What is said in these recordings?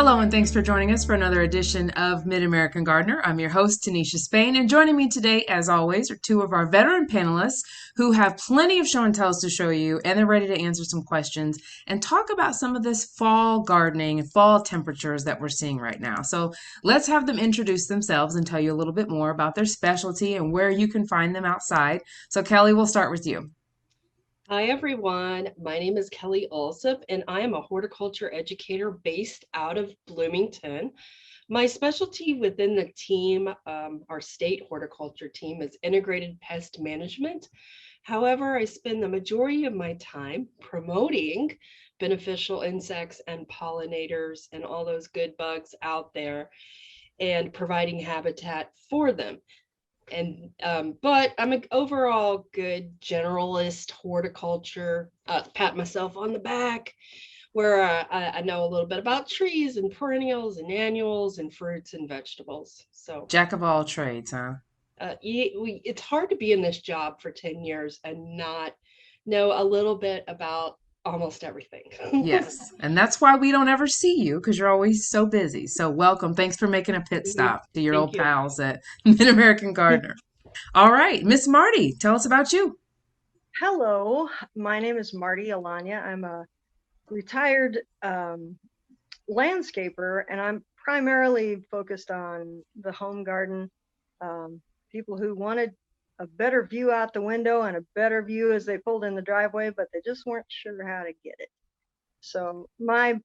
Hello, and thanks for joining us for another edition of Mid-American Gardener. I'm your host, Tanisha Spain, and joining me today, as always, are two of our veteran panelists who have plenty of show and tells to show you, and they're ready to answer some questions and talk about some of this fall gardening and fall temperatures that we're seeing right now. So let's have them introduce themselves and tell you a little bit more about their specialty and where you can find them outside. So Kelly, we'll start with you. Hi, everyone. My name is Kelly Alsop, and I am a horticulture educator based out of Bloomington. My specialty within the team, our state horticulture team, is integrated pest management. However, I spend the majority of my time promoting beneficial insects and pollinators and all those good bugs out there and providing habitat for them. But I'm an overall good generalist horticulture, pat myself on the back, where I know a little bit about trees and perennials and annuals and fruits and vegetables. So Jack of all trades, huh? it's hard to be in this job for 10 years and not know a little bit about almost everything. Yes, and that's why we don't ever see you because you're always so busy. So welcome. Thanks for making a pit Mhm. stop to your Thank old you. pals at Mid-American Gardener. All right, Miss Marty, tell us about you. Hello, my name is Marty Alanya. I'm a retired landscaper, and I'm primarily focused on the home garden. People who wanted a better view out the window and a better view as they pulled in the driveway, but they just weren't sure how to get it. So my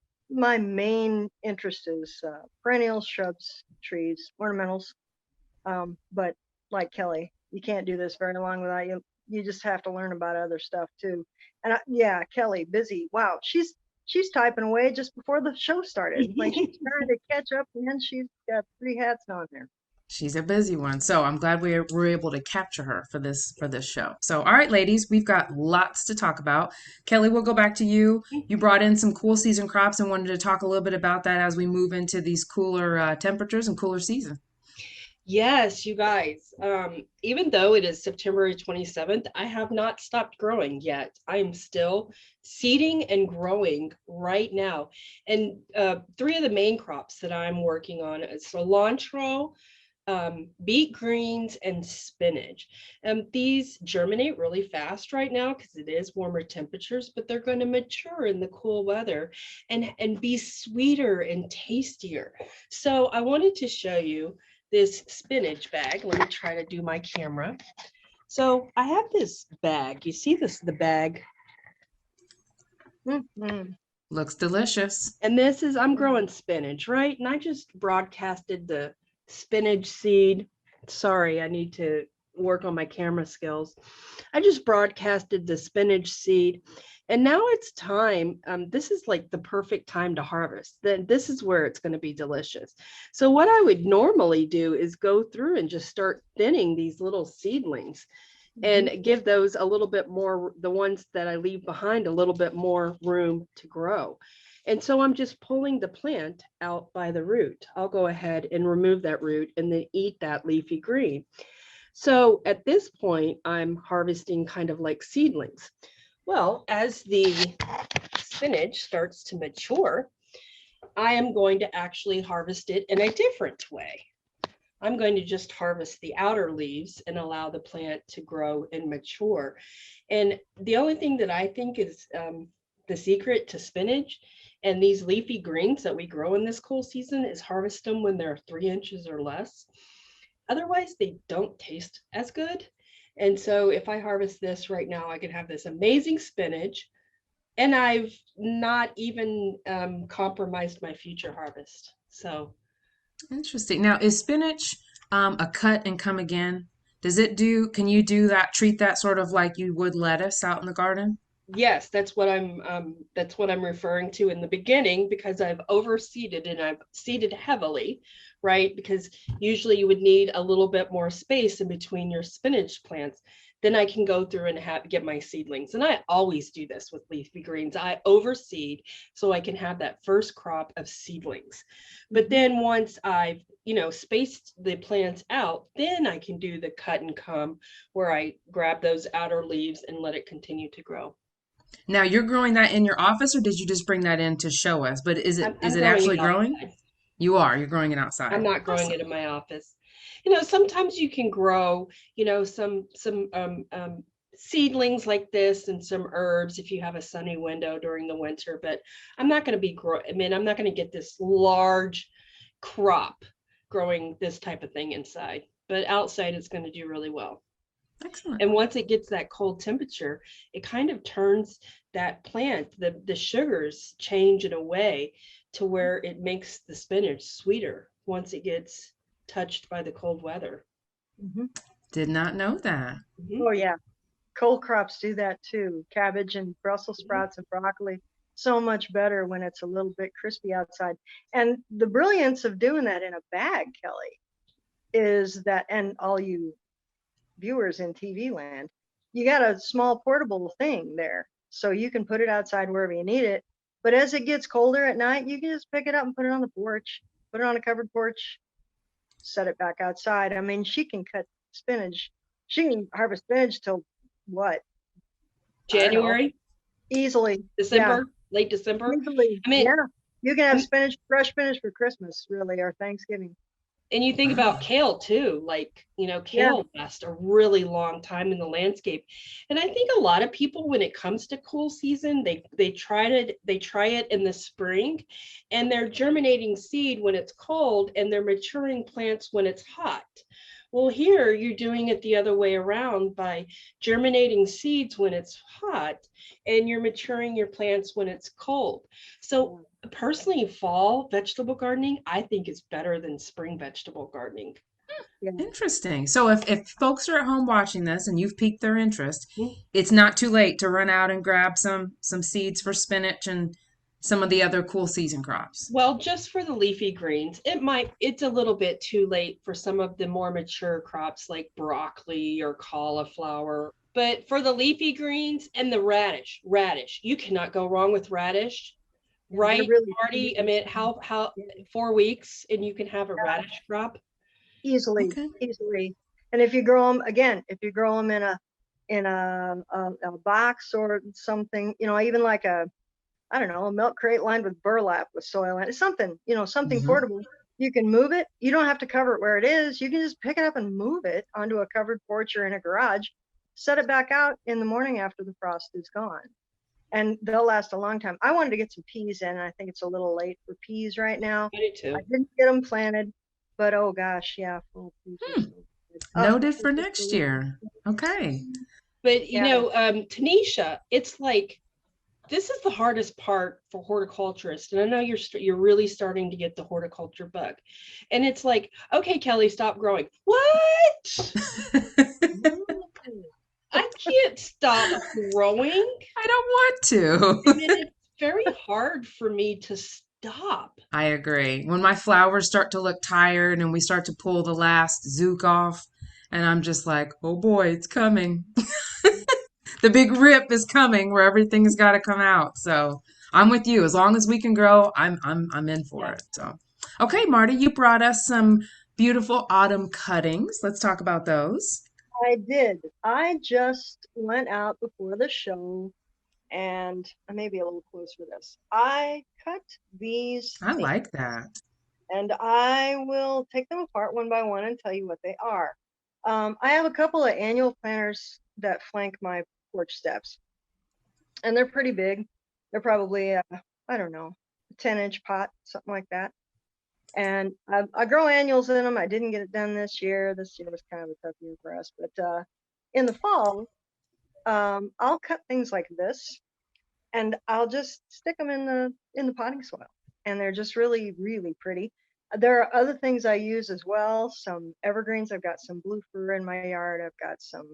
main interest is perennials, shrubs, trees, ornamentals. But like Kelly, you can't do this very long without you just have to learn about other stuff too. And yeah, Kelly, busy. Wow, she's typing away just before the show started. Like she's trying to catch up, and she's got three hats on there. She's a busy one, so I'm glad we're able to capture her for this show. So, all right, ladies, we've got lots to talk about. Kelly, we'll go back to you. You brought in some cool season crops and wanted to talk a little bit about that as we move into these cooler temperatures and cooler season. Yes, you guys. Even though it is September 27th, I have not stopped growing yet. I am still seeding and growing right now. And three of the main crops that I'm working on is cilantro, beet greens, and spinach. These germinate really fast right now because it is warmer temperatures, but they're going to mature in the cool weather and be sweeter and tastier. So I wanted to show you this spinach bag. Let me try to do my camera. So I have this bag. You see this, the bag? Mm-hmm. Looks delicious. And this is, I'm growing spinach, right? And I just broadcasted the spinach seed. Sorry, I need to work on my camera skills. I just broadcasted the spinach seed. And now it's time. This is like the perfect time to harvest. Then this is where it's going to be delicious. So what I would normally do is go through and just start thinning these little seedlings and give those a little bit more, the ones that I leave behind, a little bit more room to grow. And so I'm just pulling the plant out by the root. I'll go ahead and remove that root and then eat that leafy green. So at this point, I'm harvesting kind of like seedlings. Well, as the spinach starts to mature, I am going to actually harvest it in a different way. I'm going to just harvest the outer leaves and allow the plant to grow and mature. And the only thing that I think is the secret to spinach and these leafy greens that we grow in this cool season is harvest them when they're 3 inches or less. Otherwise, they don't taste as good. And so if I harvest this right now, I can have this amazing spinach, and I've not even compromised my future harvest. So Interesting. Now, is spinach a cut and come again? Does it do, can you do that, treat that sort of like you would lettuce out in the garden? yes, that's what I'm referring to in the beginning, because I've overseeded and I've seeded heavily, right? Because usually you would need a little bit more space in between your spinach plants. Then I can go through and get my seedlings. And I always do this with leafy greens. I overseed so I can have that first crop of seedlings. But then once I've, spaced the plants out, then I can do the cut and come where I grab those outer leaves and let it continue to grow. Now you're growing that in your office, or did you just bring that in to show us? But is it I'm is it growing actually it growing? outside. You're growing it I'm outside. not growing it Awesome. in my office. You know, sometimes you can grow, you know, some seedlings like this and some herbs if you have a sunny window during the winter. But I'm not going to be I mean, I'm not going to get this large crop growing this type of thing inside. But outside, it's going to do really well. Excellent. And once it gets that cold temperature, it kind of turns that plant, the sugars change in a way to where it makes the spinach sweeter once it gets touched by the cold weather. Mhm. Did not know that. Mhm, Oh yeah, cold crops do that too. Cabbage and Brussels mhm. sprouts and broccoli, so much better when it's a little bit crispy outside. And the brilliance of doing that in a bag, Kelly, is that, and all you viewers in TV land, you got a small portable thing there. So you can put it outside wherever you need it. But as it gets colder at night, you can just pick it up and put it on the porch, put it on a covered porch, set it back outside. I mean, she can cut spinach. She can harvest spinach till what? I don't know. January, Easily. Yeah. December, late December. Easily. I mean, Yeah. You can have and spinach, fresh spinach for Christmas, really, or Thanksgiving. and you think about kale too, like, you know, Yeah. kale lasts a really long time in the landscape. And I think a lot of people, when it comes to cool season, they try it in the spring, and they're germinating seed when it's cold and they're maturing plants when it's hot. Well, here you're doing it the other way around by germinating seeds when it's hot and you're maturing your plants when it's cold. So personally, fall vegetable gardening, I think is better than spring vegetable gardening. Yeah. Interesting. So if folks are at home watching this and you've piqued their interest, Mhm. it's not too late to run out and grab some seeds for spinach and some of the other cool season crops. Well, just for the leafy greens, it's a little bit too late for some of the more mature crops like broccoli or cauliflower. But for the leafy greens and the radish, you cannot go wrong with radish, Yeah. They're right, really Marty? I mean, how yeah, 4 weeks and you can have a radish crop. easily, Okay. easily. And if you grow them again, if you grow them in a box or something, even like a, I don't know, a milk crate lined with burlap with soil in it, something, something Hmm. portable. You can move it. You don't have to cover it where it is. You can just pick it up and move it onto a covered porch or in a garage, set it back out in the morning after the frost is gone. And they'll last a long time. I wanted to get some peas in, and I think it's a little late for peas right now. I do I too. didn't get them planted, but oh gosh, yeah, fall peas are Hmm. so good. Oh, Noted they're for just next delicious. year. Okay. But Yeah, Tanisha, it's like this is the hardest part for horticulturists, and I know you're really starting to get the horticulture bug, and it's like, okay, Kelly, stop growing. What? mm, I can't stop growing. I don't want I mean, to. it's very hard for me to stop. I agree. When my flowers start to look tired and we start to pull the last zook off, and I'm just like, oh boy, it's coming. The big rip is coming where everything's got to come out. So I'm with you. As long as we can grow, I'm in for Yeah. it. So, okay, Marty, you brought us some beautiful autumn cuttings. Let's talk about those. I did. I just went out before the show, and I may be a little close for this. I cut these I things, like that. and I will take them apart one by one and tell you what they are. I have a couple of annual planters that flank my porch steps, and they're pretty big. They're probably, I don't know, a 10-inch pot, something like that. And I grow annuals in them. I didn't get it done this year. This year was kind of a tough year for us. But in the fall, I'll cut things like this, and I'll just stick them in the potting soil, and they're just really, really pretty. There are other things I use as well. Some evergreens. I've got some blue fir in my yard. I've got some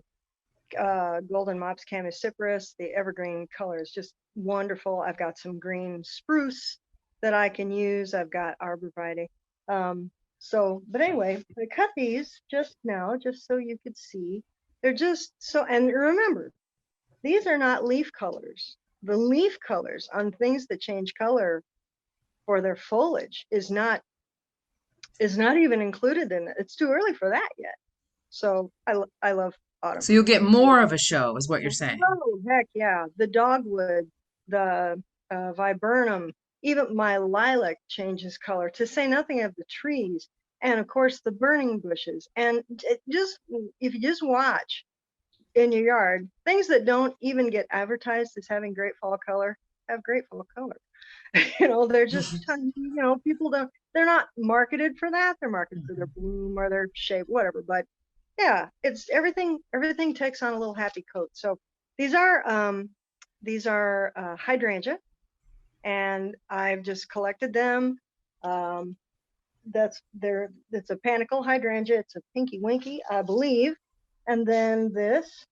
golden mops camacypris. The evergreen color is just wonderful. I've got some green spruce that I can use. I've got arborvitae. But anyway, I cut these just now, just so you could see. They're just so, and remember, these are not leaf colors. The leaf colors on things that change color for their foliage is not even included in it. It's too early for that yet. So I love autumn So you'll peach. get more of a show, is what you're saying. Oh, heck yeah. The dogwood, the viburnum, even my lilac changes color, to say nothing of the trees. And of course, the burning bushes. And just, if you just watch in your yard, things that don't even get advertised as having great fall color have great fall color. They're just tiny, people don't, they're not marketed for that. They're marketed for their bloom or their shape, whatever. But yeah, it's everything takes on a little happy coat. So these are hydrangea, and I've just collected them. Um, it's a panicle hydrangea. It's a pinky winky, I believe. And then this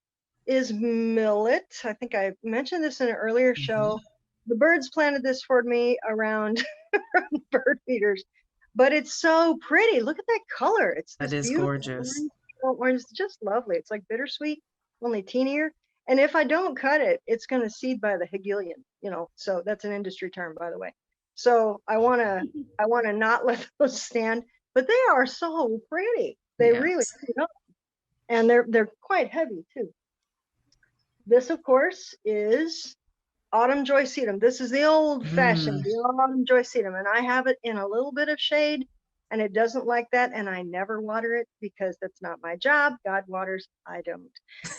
is millet. I think I mentioned this in an earlier show. The birds planted this for me around bird feeders, but it's so pretty. Look at that color. It's That this is beautiful gorgeous. orange. It's just lovely. It's like bittersweet, only teenier. And if I don't cut it, it's going to seed by the hegelian, so that's an industry term, by the way. So I want to not let those stand, but they are so pretty. They really, Yes. and they're quite heavy too. This, of course, is autumn joy sedum. This is the old fashioned, the autumn joy sedum, and I have it in a little bit of shade, and it doesn't like that, and I never water it because that's not my job. God waters, I don't.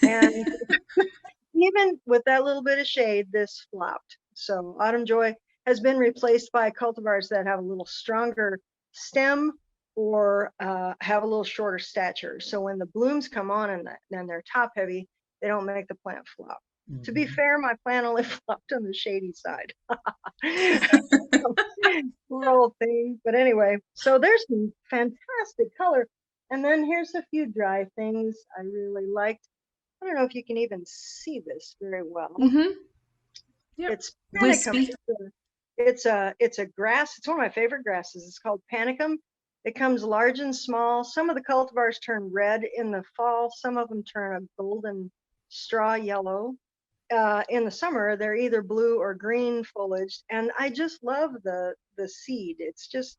And even with that little bit of shade, this flopped. So autumn joy has been replaced by cultivars that have a little stronger stem or have a little shorter stature. So when the blooms come on and they're top heavy, they don't make the plant flop. To be fair, my plant only flopped on the shady side. Poor old thing. But anyway, so there's some fantastic color. And then here's a few dry things I really liked. I don't know if you can even see this very well. Yep. It's Panicum. Wispy. It's a grass. It's one of my favorite grasses. It's called Panicum. It comes large and small. Some of the cultivars turn red in the fall. Some of them turn a golden straw yellow. In the summer, they're either blue or green foliaged. And I just love the seed. It's just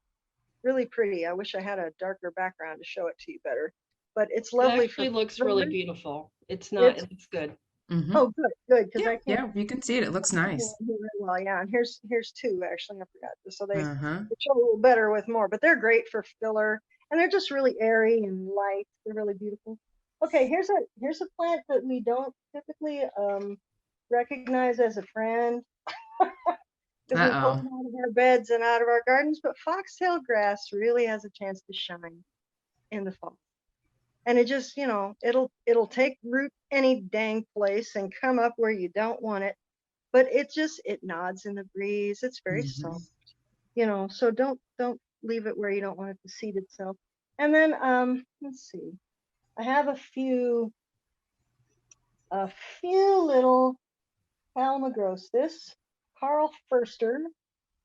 really pretty. I wish I had a darker background to show it to you better. But it's lovely. It actually looks really beautiful. It's good. Oh, good, because I can't. Yeah, you can see it. It looks nice. Well, yeah, and here's two actually. I forgot. So they show a little better with more, but they're great for filler, and they're just really airy and light. They're really beautiful. Okay, here's a plant that we don't typically recognize as a friend because we pull it out of our beds and out of our gardens. But foxtail grass really has a chance to shine in the fall. And it just, it'll take root any dang place and come up where you don't want it. But it nods in the breeze. It's very soft, so don't leave it where you don't want it to seed itself. And then, let's see, I have a few little Palmagros. This Carl Förster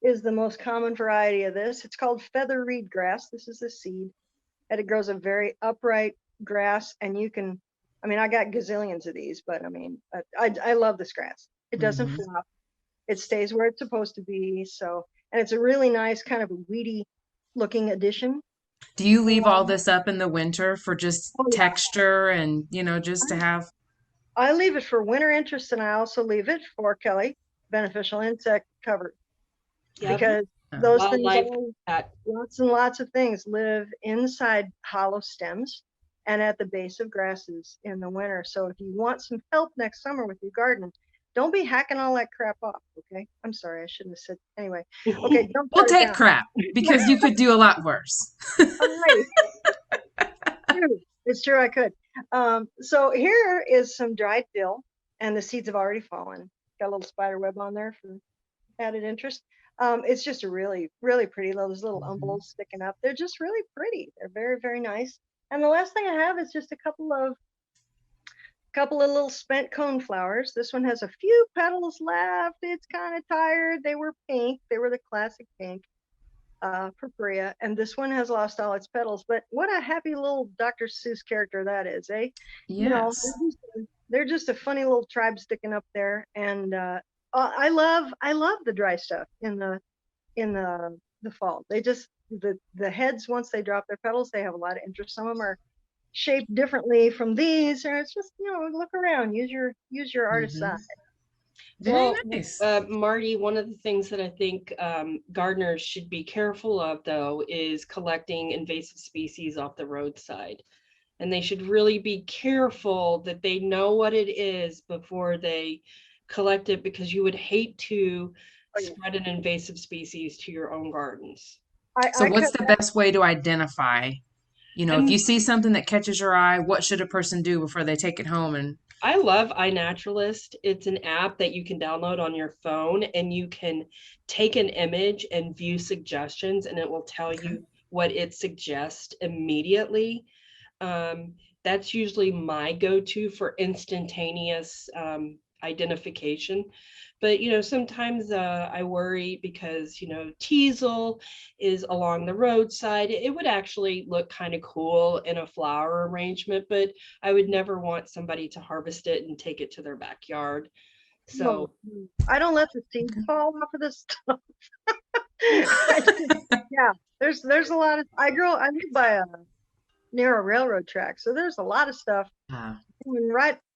is the most common variety of this. It's called feather reed grass. This is the seed, and it grows a very upright grass. And I got gazillions of these, but I love this grass. It doesn't flop. It stays where it's supposed to be. So, and it's a really nice kind of a weedy looking addition. Do you leave all this up in the winter for just texture and, just to have? I leave it for winter interest, and I also leave it for Kelly beneficial insect cover. Yep. Because those things, lots and lots of things live inside hollow stems and at the base of grasses in the winter. So if you want some help next summer with your garden, don't be hacking all that crap off, okay? I'm sorry, I shouldn't have said. Anyway, okay, don't. We'll take crap because you could do a lot worse. Right. It's true, I could. So here is some dried dill, and the seeds have already fallen. Got a little spider web on there for added interest. It's just a really, really pretty. Those little umbels sticking up. They're just really pretty. They're very, very nice. And the last thing I have is just a couple of little spent cone flowers. This one has a few petals left. It's kind of tired. They were pink. They were the classic pink purpurea. And this one has lost all its petals. But what a happy little Dr. Seuss character that is, eh? Yes. They're just a funny little tribe sticking up there. And I love the dry stuff in the fall. They just the heads, once they drop their petals, they have a lot of interest. Some of them are shaped differently from these, or it's just, look around, use your artist's eye. Very Well, nice. Marty, one of the things that I think gardeners should be careful of, though, is collecting invasive species off the roadside. And they should really be careful that they know what it is before they collect it, because you would hate to spread an invasive species to your own gardens. So I what's cut the best way to identify, if you And see something that catches your eye, what should a person do before they take it home? And I love iNaturalist. It's an app that you can download on your phone, and you can take an image and view suggestions, and it will tell okay. you what it suggests immediately. That's usually my go-to for instantaneous identification. But sometimes I worry because teasel is along the roadside. It would actually look kind of cool in a flower arrangement, but I would never want somebody to harvest it and take it to their backyard. No, So I don't let the seeds fall off of this stuff. Yeah, there's a lot of, I live by a near a railroad track, so there's a lot of stuff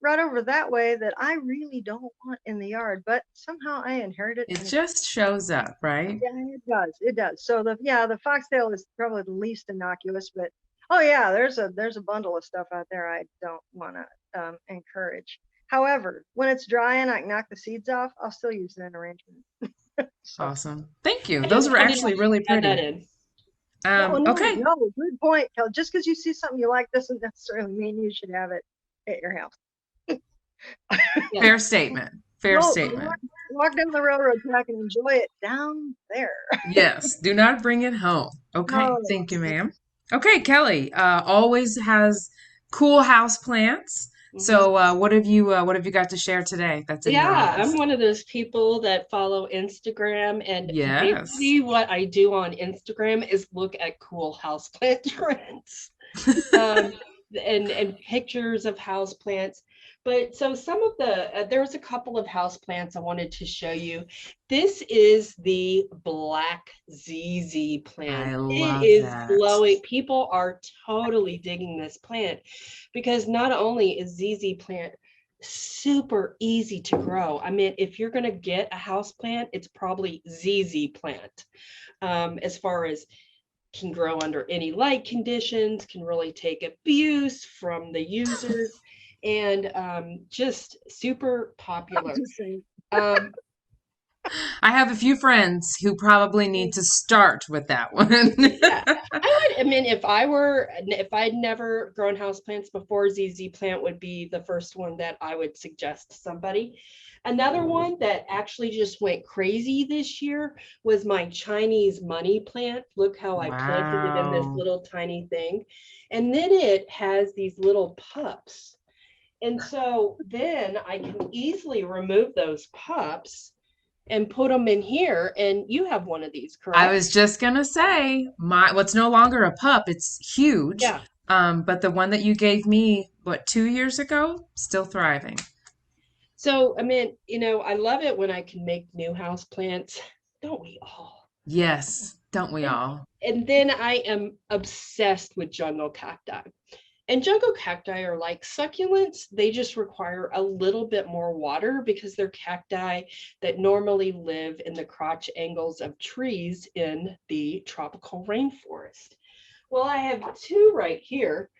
right over that way that I really don't want in the yard, but somehow I inherit it. It And just shows up, right? yeah, it does. So the foxtail is probably the least innocuous, but oh yeah, there's a bundle of stuff out there I don't want to encourage. However, when it's dry and I can knock the seeds off, I'll still use it in arrangement. So Awesome. Thank you. I Those just were wanted actually to really add that pretty. in. no, Okay. good point, Kel. Just because you see something you like doesn't necessarily mean you should have it at your house. Yeah. Fair statement. Fair Go statement. walk down the railroad track and enjoy it down there. Yes. Do not bring it home. Okay. No. Thank you, ma'am. Okay, Kelly, always has cool house plants. Mhm. So, what have you got to share today that's in your Yeah, I'm office? one of those people that follow Instagram, and Yes. basically what I do on Instagram is look at cool houseplant trends, um, and pictures of houseplants. But so some of the there's a couple of houseplants I wanted to show you. This is the black ZZ plant. I It love is that. blowing. People are totally digging this plant because not only is ZZ plant super easy to grow. I mean, if you're going to get a house plant, it's probably ZZ plant. As far as can grow under any light conditions, can really take abuse from the users, and just super I'm popular. just saying. Um, I have a few friends who probably need to start with that one. yeah, I mean, if I'd never grown houseplants before, ZZ plant would be the first one that I would suggest to somebody. Another one that actually just went crazy this year was my Chinese money plant. Look how I planted it in this Wow. little tiny thing. And then it has these little pups. And so then I can easily remove those pups and put them in here. And you have one of these, I correct? was just gonna say what's no longer a pup, it's huge. Yeah. But the one that you gave me, what, 2 years ago, still thriving. So, I mean, I love it when I can make new house plants. Don't we all? Yes, don't we And, all? and then I am obsessed with jungle cacti. And jungle cacti are like succulents. They just require a little bit more water because they're cacti that normally live in the crotch angles of trees in the tropical rainforest. Well, I have two right here.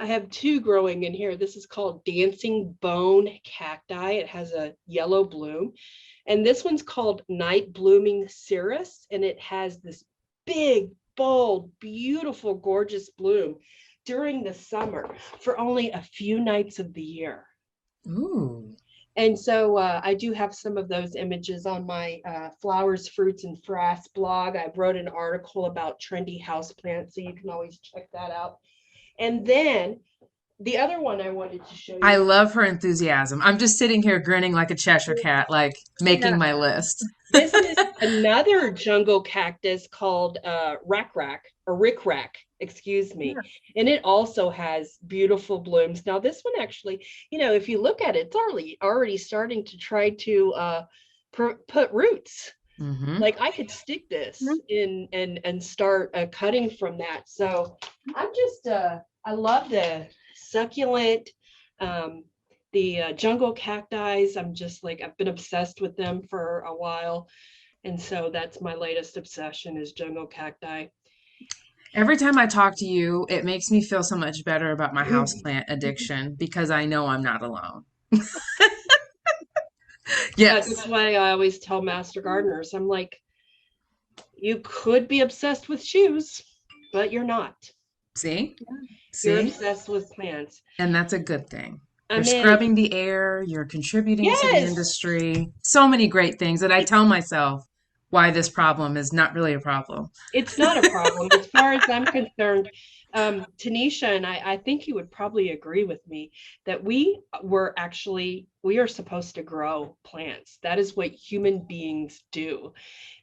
I have two growing in here. This is called dancing bone cacti. It has a yellow bloom. And this one's called night blooming cirrus. And it has this big, bold, beautiful, gorgeous bloom during the summer for only a few nights of the year. Ooh. And so I do have some of those images on my Flowers, Fruits, and Frass blog. I wrote an article about trendy houseplants, so you can always check that out. And then the other one I wanted to show I you. love her enthusiasm. I'm just sitting here grinning like a Cheshire cat, like Yeah. making my list. This is another jungle cactus called Rickrack, excuse me. Yeah. And it also has beautiful blooms. Now, this one actually, if you look at it, it's already starting to try to put roots. Mm-hmm. Like I could stick this in and start cutting from that. So I'm just I love to succulent. The jungle cacti, I've been obsessed with them for a while. And so that's my latest obsession is jungle cacti. Every time I talk to you, it makes me feel so much better about my houseplant addiction because I know I'm not alone. Yes. That's why I always tell master gardeners, I'm like, you could be obsessed with shoes, but you're not. See? You're See? obsessed with plants. And that's a good thing. I You're mean, scrubbing the air, you're contributing to the yes, industry. So many great things that I tell myself why this problem is not really a problem. it's not a problem as far as I'm concerned. Tanisha and I think you would probably agree with me that we are supposed to grow plants. That is what human beings do.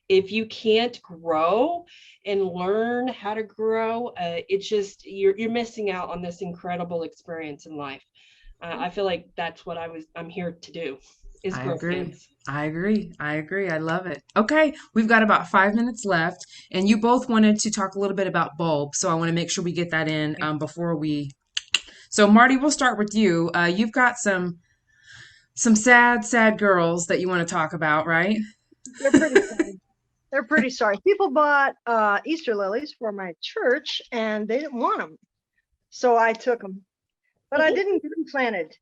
If you can't grow and learn how to grow, it's just you're missing out on this incredible experience in life. I feel like that's what I'm here to do is I grow agree. plants. I agree. I agree. I love it. Okay, we've got about 5 minutes left, and you both wanted to talk a little bit about bulbs, so I want to make sure we get that in before we. So, Marty, we'll start with you. You've got some sad, sad girls that you want to talk about, right? They're pretty sorry. They're pretty sorry. People bought Easter lilies for my church and they didn't want them. So I took them. But I didn't get them planted.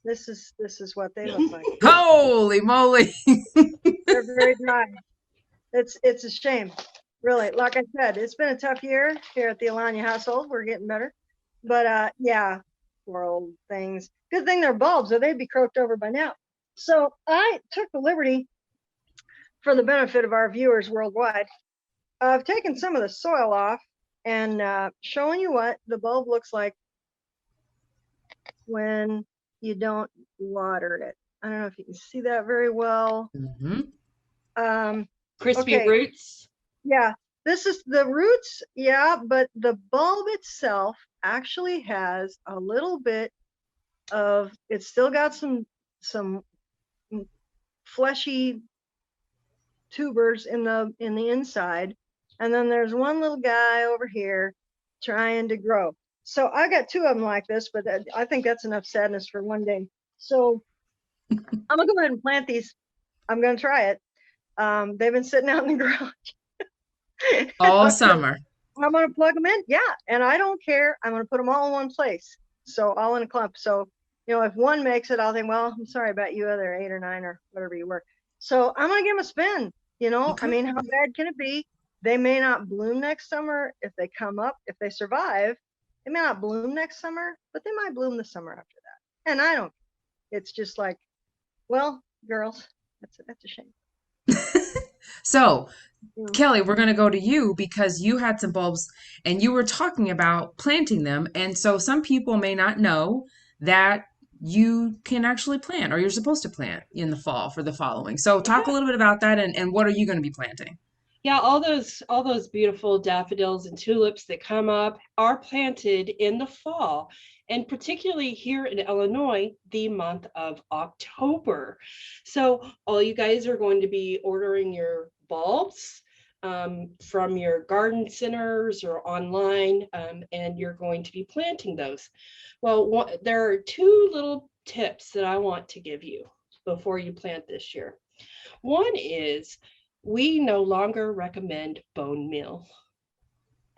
This is what they look like. Holy moly! They're very dry. It's a shame. Really, like I said, it's been a tough year here at the Alanya household. We're getting better. But yeah, poor old things. Good thing they're bulbs or they'd be croaked over by now. So I took the liberty, for the benefit of our viewers worldwide, I've taken some of the soil off and showing you what the bulb looks like when you don't water it. I don't know if you can see that very well. Crispy okay. roots. Yeah, this is the roots. Yeah, but the bulb itself actually has a little bit of, it's still got some fleshy tubers in the inside, and then there's one little guy over here trying to grow. So I got two of them like this, but I think that's enough sadness for one day. So I'm gonna go ahead and plant these. I'm gonna try it. They've been sitting out in the garage All summer. I'm gonna plug them in, yeah, and I don't care. I'm gonna put them all in one place, so all in a clump. So if one makes it, I'll think, well, I'm sorry about you other 8 or 9 or whatever you were. So I'm gonna give them a spin. Okay. I mean, how bad can it be? They may not bloom next summer if they come up. If they survive, they may not bloom next summer, but they might bloom the summer after that. And I don't. It's just like, well, girls, that's a shame. So, Kelly, we're going to go to you because you had some bulbs and you were talking about planting them. And so some people may not know that you can actually plant or you're supposed to plant in the fall for the following. So talk a little bit about that and what are you going to be planting? Yeah, all those beautiful daffodils and tulips that come up are planted in the fall, and particularly here in Illinois, the month of October. So all you guys are going to be ordering your bulbs from your garden centers or online, and you're going to be planting those. Well, there are two little tips that I want to give you before you plant this year. One is, we no longer recommend bone meal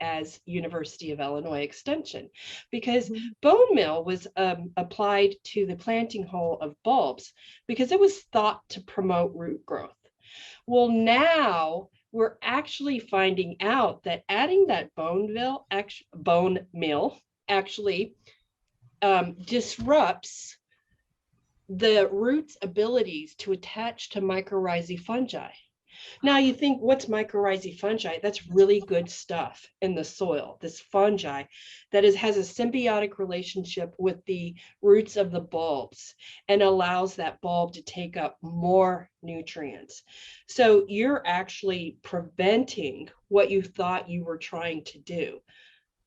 as University of Illinois Extension because bone meal was applied to the planting hole of bulbs because it was thought to promote root growth. Well, now we're actually finding out that adding that bone meal actually disrupts the root's abilities to attach to mycorrhizae fungi. Now you think, what's mycorrhizae fungi? That's really good stuff in the soil. This fungi that has a symbiotic relationship with the roots of the bulbs and allows that bulb to take up more nutrients. So you're actually preventing what you thought you were trying to do.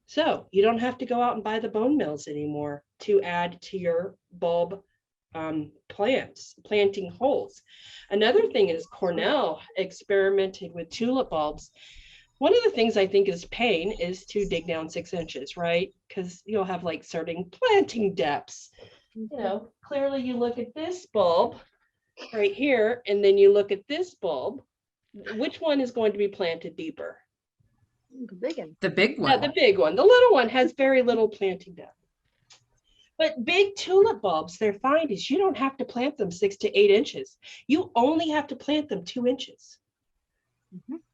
So you don't have to go out and buy the bone meals anymore to add to your bulb planting holes. Another thing is Cornell experimented with tulip bulbs One of the things I think is pain is to dig down 6 inches, right? Because you'll have like certain planting depths. Clearly you look at this bulb right here, and then you look at this bulb. Which one is going to be planted deeper? The big one. The big one. Yeah, the big one. The little one has very little planting depth. But big tulip bulbs, their find is you don't have to plant them 6 to 8 inches. You only have to plant them 2 inches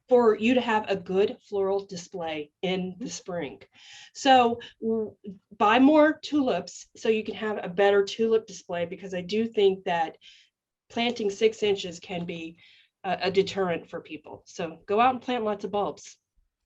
for you to have a good floral display in the spring. So buy more tulips so you can have a better tulip display, because I do think that planting 6 inches can be a deterrent for people. So go out and plant lots of bulbs.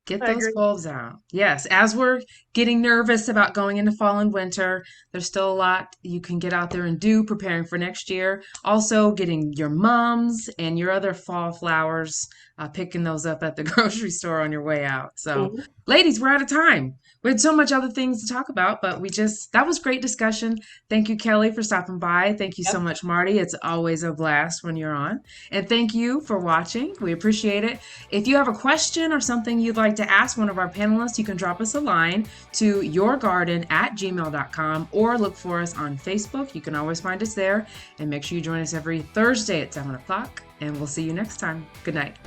Get I those agree. bulbs out. Yes, as we're getting nervous about going into fall and winter, there's still a lot you can get out there and do preparing for next year. Also, getting your mums and your other fall flowers, picking those up at the grocery store on your way out. So, Mhm. ladies, we're out of time. We had so much other things to talk about, but that was great discussion. Thank you, Kelly, for stopping by. Thank you so Yep. much, Marty. It's always a blast when you're on. And thank you for watching. We appreciate it. If you have a question or something you'd like to ask one of our panelists, you can drop us a line to yourgarden@gmail.com or look for us on Facebook. You can always find us there. And make sure you join us every Thursday at 7 o'clock. And we'll see you next time. Good night.